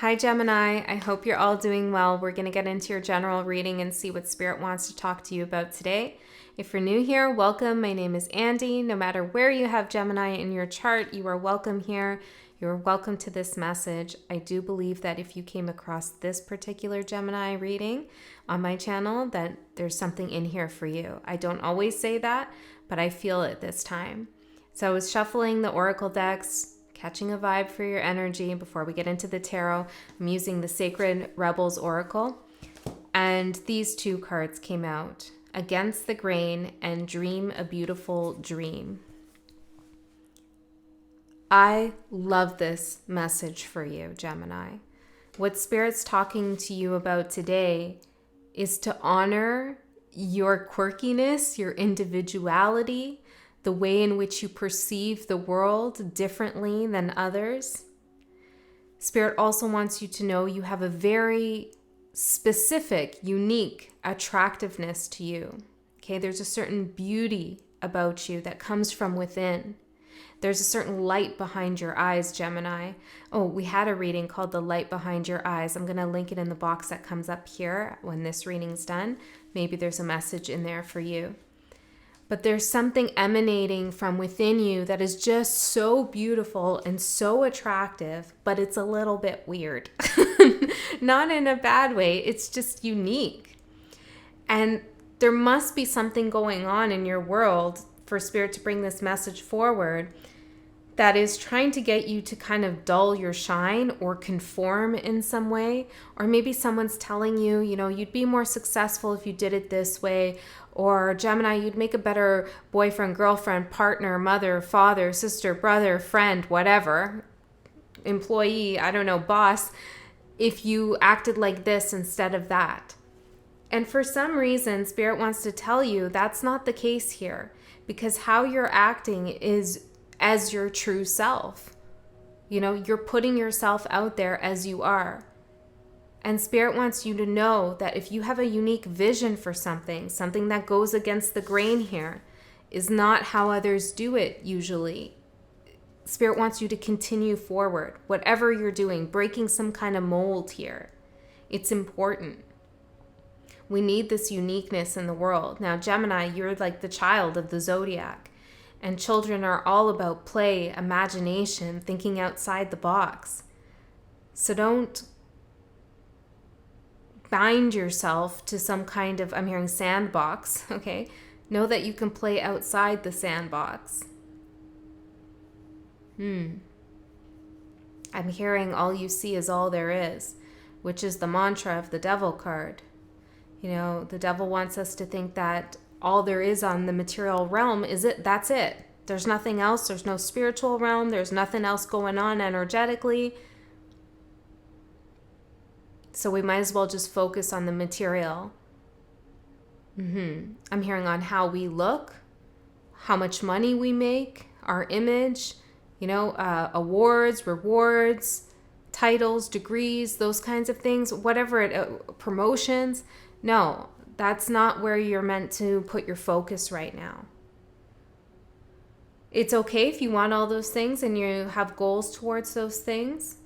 Hi, Gemini. I hope you're all doing well. We're going to get into your general reading and see what Spirit wants to talk to you about today. If you're new here, welcome. My name is Andy. No matter where you have Gemini in your chart, you are welcome here. You're welcome to this message. I do believe that if you came across this particular Gemini reading on my channel, that there's something in here for you. I don't always say that, but I feel it this time. So I was shuffling the Oracle decks, catching a vibe for your energy before we get into the tarot. I'm using the Sacred Rebels Oracle, and these two cards came out, Against the Grain and Dream a Beautiful Dream. I love this message for you, Gemini. What Spirit's talking to you about today is to honor your quirkiness, your individuality, the way in which you perceive the world differently than others. Spirit also wants you to know you have a very specific, unique attractiveness to you. Okay, there's a certain beauty about you that comes from within. There's a certain light behind your eyes, Gemini. Oh, we had a reading called The Light Behind Your Eyes. I'm going to link it in the box that comes up here when this reading's done. Maybe there's a message in there for you. But there's something emanating from within you that is just so beautiful and so attractive, but it's a little bit weird. Not in a bad way, it's just unique. And there must be something going on in your world for Spirit to bring this message forward that is trying to get you to kind of dull your shine or conform in some way. Or maybe someone's telling you, you'd be more successful if you did it this way. Or Gemini, you'd make a better boyfriend, girlfriend, partner, mother, father, sister, brother, friend, whatever, employee, I don't know, boss, if you acted like this instead of that. And for some reason, Spirit wants to tell you that's not the case here, because how you're acting is as your true self. You're putting yourself out there as you are. And Spirit wants you to know that if you have a unique vision for something that goes against the grain here, is not how others do it usually. Spirit wants you to continue forward, whatever you're doing, breaking some kind of mold here. It's important. We need this uniqueness in the world. Now, Gemini, you're like the child of the zodiac. And children are all about play, imagination, thinking outside the box. So don't bind yourself to some kind of, I'm hearing sandbox, okay? Know that you can play outside the sandbox. I'm hearing all you see is all there is, which is the mantra of the devil card. The devil wants us to think that all there is on the material realm is it. That's it. There's nothing else. There's no spiritual realm. There's nothing else going on energetically. So we might as well just focus on the material. I'm hearing on how we look, how much money we make, our image, awards, rewards, titles, degrees, those kinds of things, whatever promotions. No, that's not where you're meant to put your focus right now. It's okay if you want all those things and you have goals towards those things.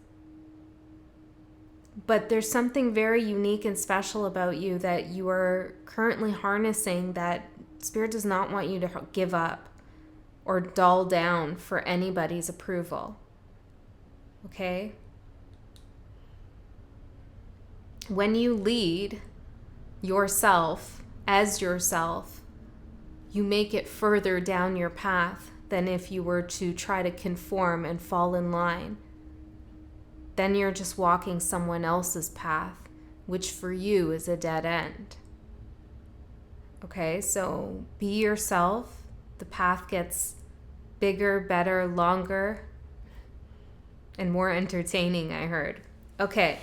But there's something very unique and special about you that you are currently harnessing that Spirit does not want you to give up or dull down for anybody's approval. Okay? When you lead yourself as yourself, you make it further down your path than if you were to try to conform and fall in line. Then you're just walking someone else's path, which for you is a dead end. Okay, so be yourself. The path gets bigger, better, longer, and more entertaining, I heard. Okay.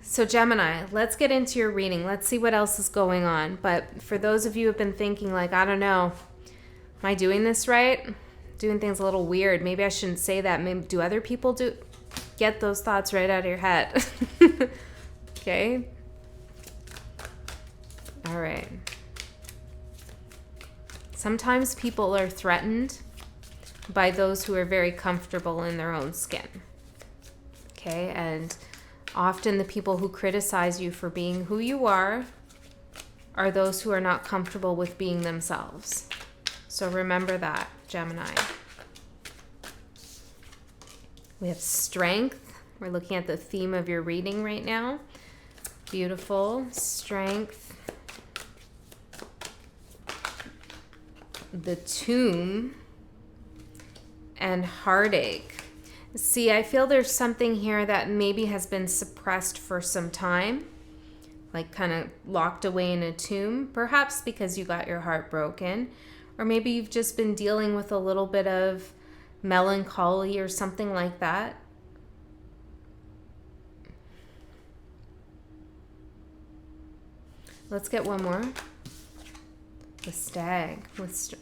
So Gemini, let's get into your reading. Let's see what else is going on. But for those of you who have been thinking like, I don't know, am I doing this right? Doing things a little weird. Maybe I shouldn't say that. Maybe do other people do? Get those thoughts right out of your head. Okay? All right. Sometimes people are threatened by those who are very comfortable in their own skin. Okay? And Often the people who criticize you for being who you are those who are not comfortable with being themselves. So remember that, Gemini. We have strength. We're looking at the theme of your reading right now. Beautiful. Strength. The tomb. And heartache. See, I feel there's something here that maybe has been suppressed for some time. Like kind of locked away in a tomb. Perhaps because you got your heart broken. Or maybe you've just been dealing with a little bit of melancholy or something like that. Let's get one more. The stag.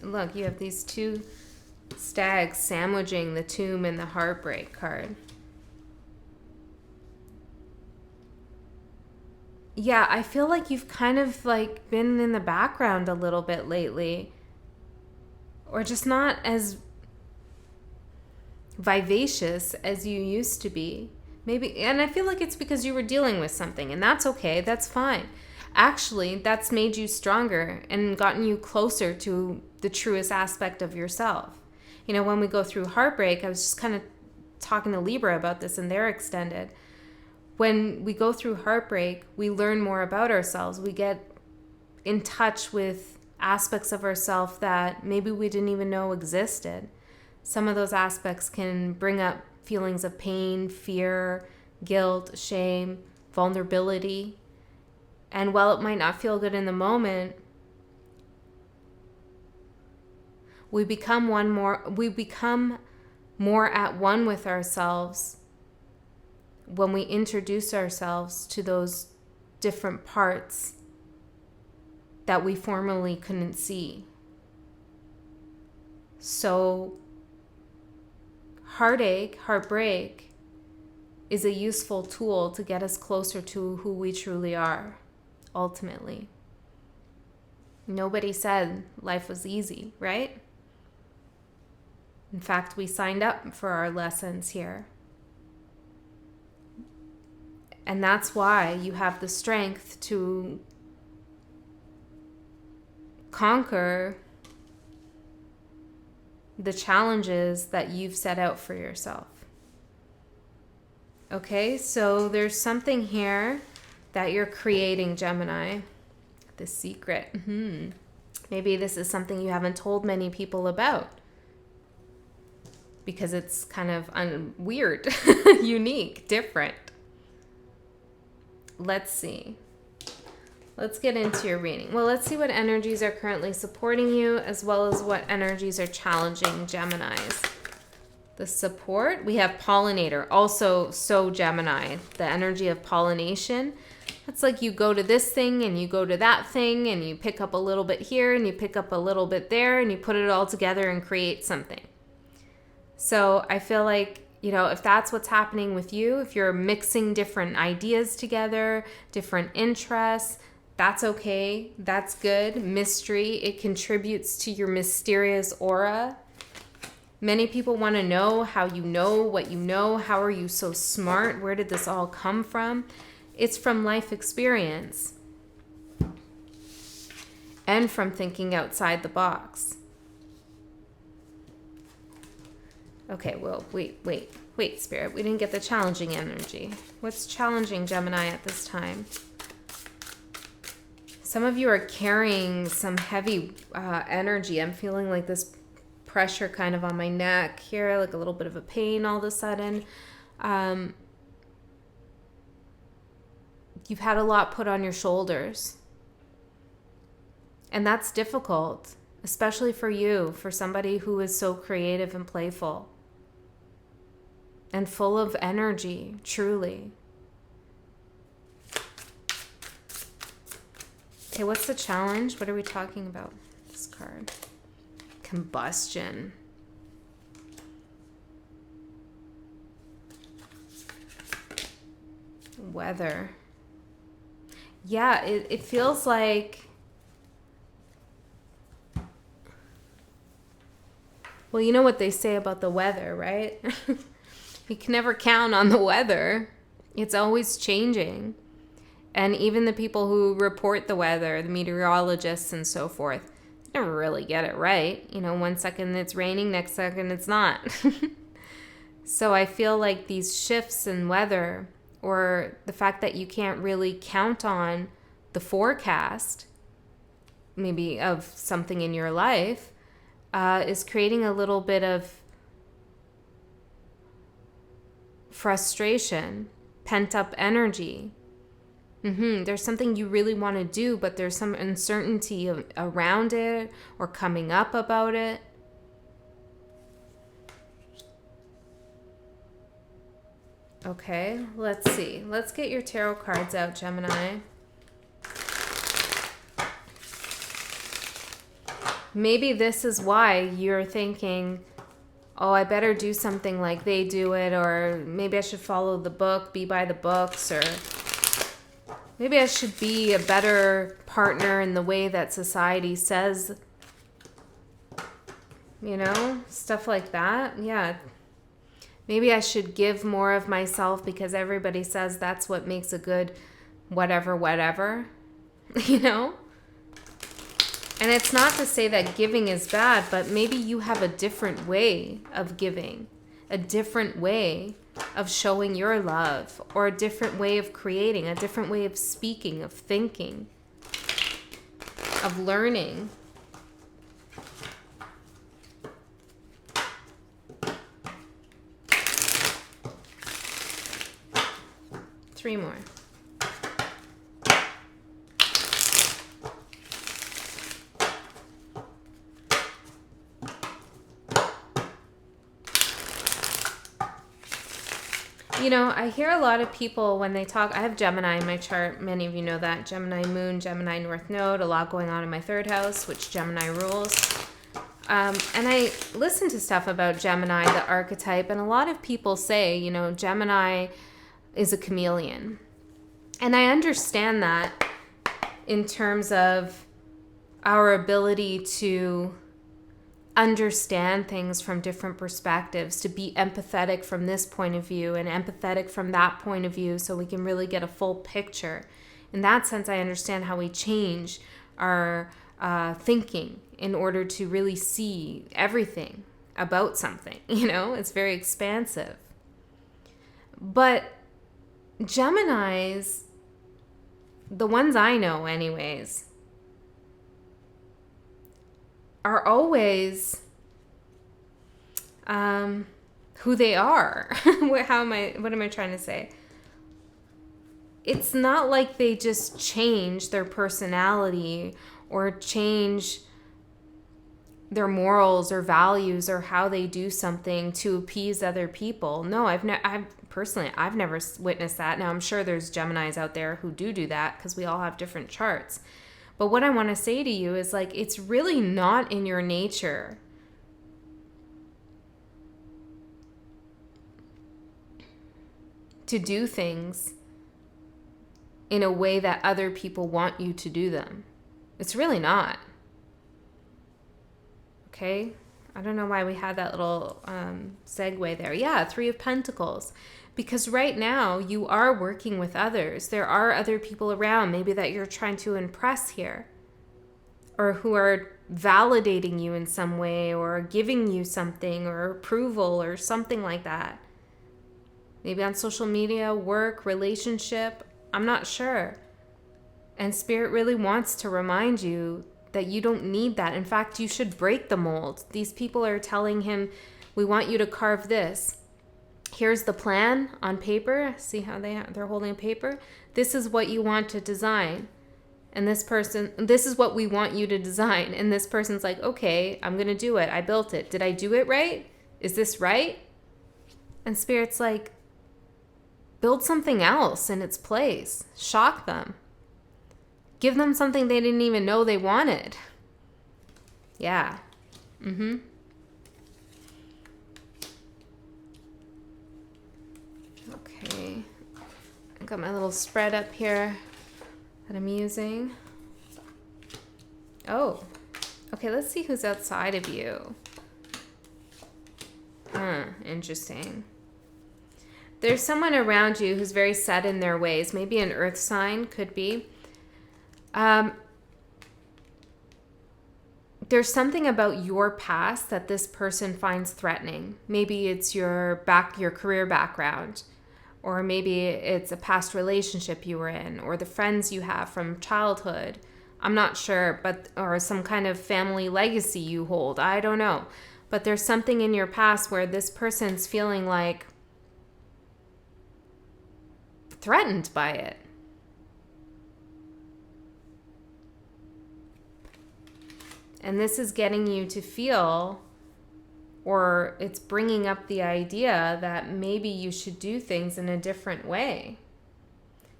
Look, you have these two stags sandwiching the tomb and the heartbreak card. Yeah, I feel like you've kind of like been in the background a little bit lately. Or just not as vivacious as you used to be. Maybe, and I feel like it's because you were dealing with something, and that's okay, that's fine. Actually, that's made you stronger and gotten you closer to the truest aspect of yourself. You know, when we go through heartbreak, I was just kind of talking to Libra about this in their extended. When we go through heartbreak, we learn more about ourselves. We get in touch with aspects of ourselves that maybe we didn't even know existed. Some of those aspects can bring up feelings of pain, fear, guilt, shame, vulnerability. And while it might not feel good in the moment, we become more at one with ourselves when we introduce ourselves to those different parts that we formerly couldn't see. So heartbreak is a useful tool to get us closer to who we truly are. Ultimately, nobody said life was easy, right? In fact, we signed up for our lessons here. And that's why you have the strength to conquer the challenges that you've set out for yourself. Okay, so there's something here that you're creating, Gemini. The secret. Maybe this is something you haven't told many people about because it's kind of weird, unique, different. Let's see. Let's get into your reading. Well, let's see what energies are currently supporting you as well as what energies are challenging Geminis. The support, we have pollinator, also so Gemini, the energy of pollination. It's like you go to this thing and you go to that thing and you pick up a little bit here and you pick up a little bit there and you put it all together and create something. So I feel like, you know, if that's what's happening with you, if you're mixing different ideas together, different interests, that's okay. That's good. Mystery, it contributes to your mysterious aura. Many people want to know how you know what you know. How are you so smart? Where did this all come from? It's from life experience and from thinking outside the box. Okay, well, wait, Spirit. We didn't get the challenging energy. What's challenging Gemini at this time? Some of you are carrying some heavy energy. I'm feeling like this pressure kind of on my neck here, like a little bit of a pain all of a sudden. You've had a lot put on your shoulders. And that's difficult, especially for you, for somebody who is so creative and playful and full of energy, truly. Okay, what's the challenge? What are we talking about? This card. Combustion. Weather. Yeah, it feels like, well, you know what they say about the weather, right? You can never count on the weather. It's always changing. And even the people who report the weather, the meteorologists and so forth, they never really get it right. You know, one second it's raining, next second it's not. So I feel like these shifts in weather, or the fact that you can't really count on the forecast, maybe of something in your life, is creating a little bit of frustration, pent-up energy. There's something you really want to do, but there's some uncertainty around it or coming up about it. Okay, let's see. Let's get your tarot cards out, Gemini. Maybe this is why you're thinking, oh, I better do something like they do it, or maybe I should follow the book, be by the books, or maybe I should be a better partner in the way that society says, you know, stuff like that. Yeah. Maybe I should give more of myself because everybody says that's what makes a good whatever, you know? And it's not to say that giving is bad, but maybe you have a different way of giving, a different way of showing your love, or a different way of creating, a different way of speaking, of thinking, of learning. Three more. You know, I hear a lot of people when they talk, I have Gemini in my chart. Many of you know that. Gemini moon, Gemini north node, a lot going on in my third house, which Gemini rules. And I listen to stuff about Gemini, the archetype, and a lot of people say, you know, Gemini is a chameleon. And I understand that in terms of our ability to understand things from different perspectives, to be empathetic from this point of view and empathetic from that point of view, so we can really get a full picture. In that sense, I understand how we change our thinking in order to really see everything about something. You know, it's very expansive. But Geminis, the ones I know anyways, are always who they are. What am I trying to say? It's not like they just change their personality or change their morals or values or how they do something to appease other people. No, I've never witnessed that. Now, I'm sure there's Geminis out there who do that, because we all have different charts. But what I want to say to you is, like, it's really not in your nature to do things in a way that other people want you to do them. It's really not. Okay? I don't know why we had that little segue there. Yeah, Three of Pentacles. Because right now you are working with others. There are other people around, maybe that you're trying to impress here, or who are validating you in some way, or giving you something, or approval, or something like that. Maybe on social media, work, relationship, I'm not sure. And Spirit really wants to remind you that you don't need that. In fact, you should break the mold. These people are telling him, we want you to carve this. Here's the plan on paper. See how they're holding paper? This is what you want to design. And this is what we want you to design. And this person's like, okay, I'm going to do it. I built it. Did I do it right? Is this right? And Spirit's like, build something else in its place. Shock them. Give them something they didn't even know they wanted. Yeah. Okay. I got my little spread up here that I'm using. Oh. Okay, let's see who's outside of you. Interesting. There's someone around you who's very set in their ways. Maybe an earth sign, could be. There's something about your past that this person finds threatening. Maybe it's your career background, or maybe it's a past relationship you were in, or the friends you have from childhood. I'm not sure, or some kind of family legacy you hold. I don't know. But there's something in your past where this person's feeling like threatened by it. And this is getting you to feel, or it's bringing up the idea that maybe you should do things in a different way.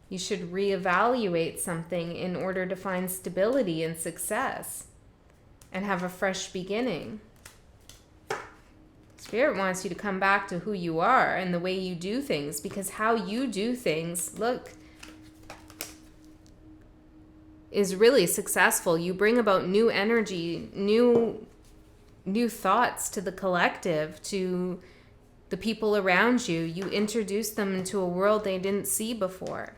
You should reevaluate something in order to find stability and success and have a fresh beginning. Spirit wants you to come back to who you are and the way you do things, because how you do things, look, is really successful. You bring about new energy, new thoughts to the collective, to the people around you. You introduce them into a world they didn't see before.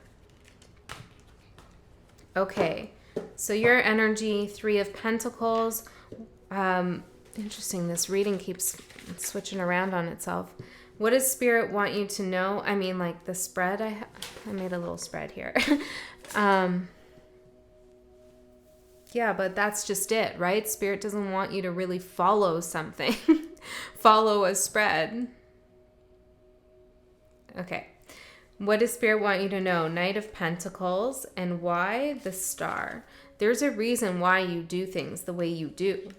Okay, so your energy, 3 of Pentacles. Interesting, this reading keeps switching around on itself. What does Spirit want you to know? I mean, like the spread, I made a little spread here. Yeah, but that's just it, right? Spirit doesn't want you to really follow something. Follow a spread. Okay. What does Spirit want you to know? Knight of Pentacles. And why? The Star. There's a reason why you do things the way you do.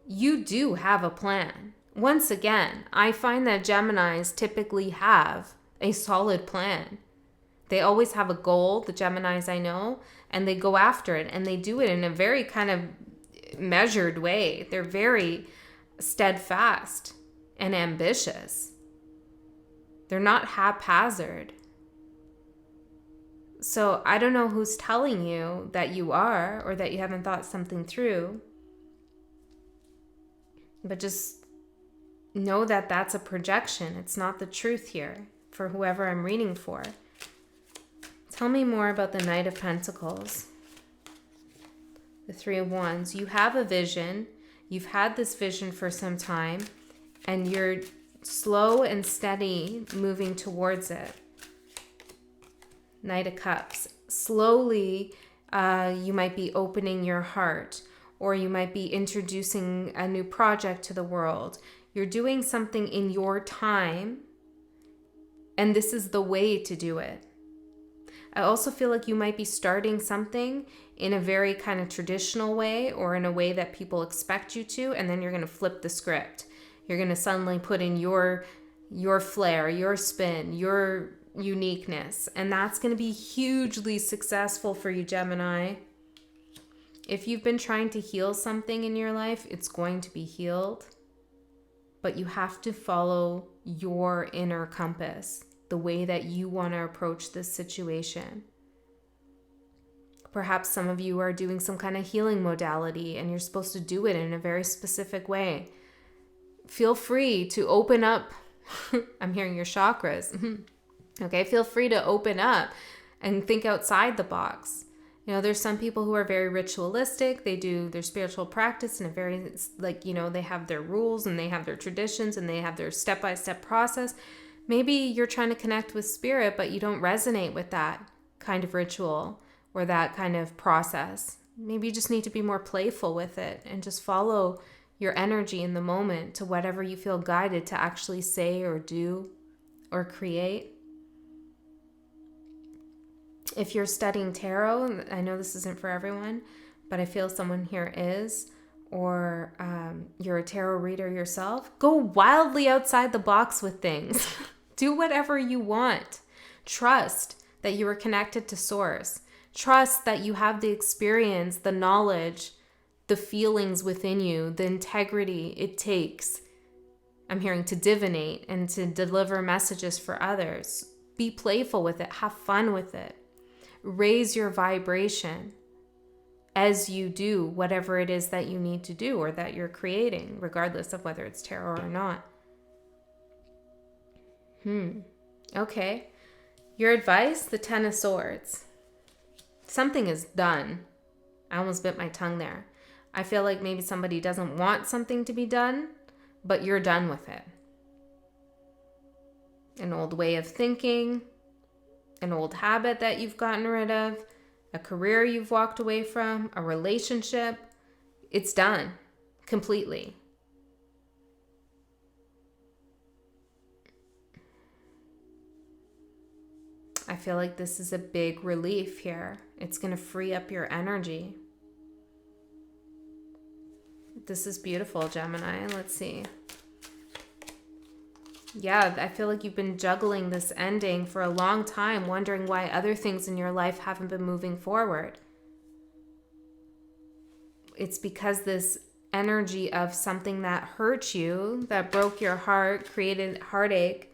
You do have a plan. Once again, I find that Geminis typically have a solid plan. They always have a goal, the Geminis I know, and they go after it, and they do it in a very kind of measured way. They're very steadfast and ambitious. They're not haphazard. So I don't know who's telling you that you are, or that you haven't thought something through, but just know that that's a projection. It's not the truth here for whoever I'm reading for. Tell me more about the Knight of Pentacles. The 3 of Wands. You have a vision. You've had this vision for some time, and you're slow and steady moving towards it. Knight of Cups. Slowly, you might be opening your heart, or you might be introducing a new project to the world. You're doing something in your time, and this is the way to do it. I also feel like you might be starting something in a very kind of traditional way, or in a way that people expect you to, and then you're going to flip the script. You're going to suddenly put in your flair, your spin, your uniqueness, and that's going to be hugely successful for you, Gemini. If you've been trying to heal something in your life, it's going to be healed, but you have to follow your inner compass, the way that you want to approach this situation. Perhaps some of you are doing some kind of healing modality, and you're supposed to do it in a very specific way. Feel free to open up. I'm hearing your chakras. Okay, feel free to open up and think outside the box. You know, there's some people who are very ritualistic. They do their spiritual practice in a very, they have their rules, and they have their traditions, and they have their step-by-step process. Maybe you're trying to connect with spirit, but you don't resonate with that kind of ritual or that kind of process. Maybe you just need to be more playful with it and just follow your energy in the moment to whatever you feel guided to actually say or do or create. If you're studying tarot, I know this isn't for everyone, but I feel someone here is, or you're a tarot reader yourself, go wildly outside the box with things. Do whatever you want. Trust that you are connected to source. Trust that you have the experience, the knowledge, the feelings within you, the integrity it takes, I'm hearing, to divinate and to deliver messages for others. Be playful with it. Have fun with it. Raise your vibration. as you do whatever it is that you need to do or that you're creating, regardless of whether it's tarot or not. Okay. Your advice, the Ten of Swords. Something is done. I almost bit my tongue there. I feel like maybe somebody doesn't want something to be done, but you're done with it. An old way of thinking, an old habit that you've gotten rid of, a career you've walked away from, a relationship. It's done completely. I feel like this is a big relief here. It's going to free up your energy. This is beautiful, Gemini. Let's see. Yeah, I feel like you've been juggling this ending for a long time, wondering why other things in your life haven't been moving forward. It's because this energy of something that hurt you, that broke your heart, created heartache,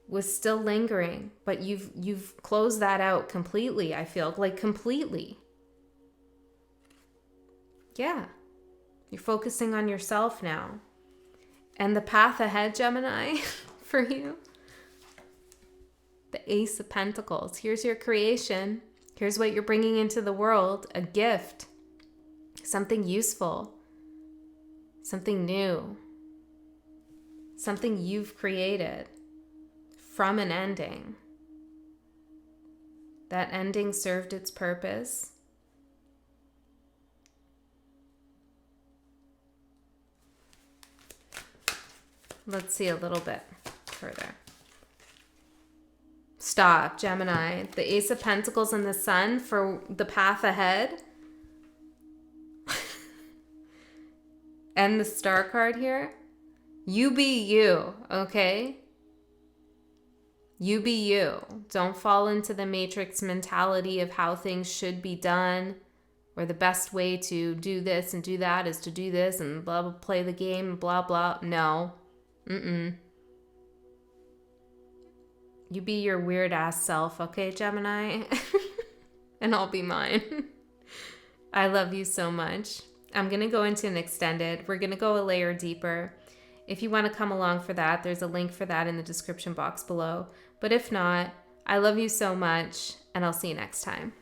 was still lingering, but you've closed that out completely. I feel like completely. Yeah. You're focusing on yourself now. And the path ahead, Gemini, for you. The Ace of Pentacles. Here's your creation. Here's what you're bringing into the world. A gift. Something useful. Something new. Something you've created from an ending. That ending served its purpose. Let's see a little bit further. Stop, Gemini. The Ace of Pentacles and the Sun for the path ahead. And the Star card here. You be you, okay? You be you. Don't fall into the Matrix mentality of how things should be done, or the best way to do this and do that is to do this and blah, blah, play the game, blah, blah. No. You be your weird ass self, okay, Gemini? And I'll be mine. I love you so much. I'm going to go into an extended. We're going to go a layer deeper. If you want to come along for that, there's a link for that in the description box below. But if not, I love you so much, and I'll see you next time.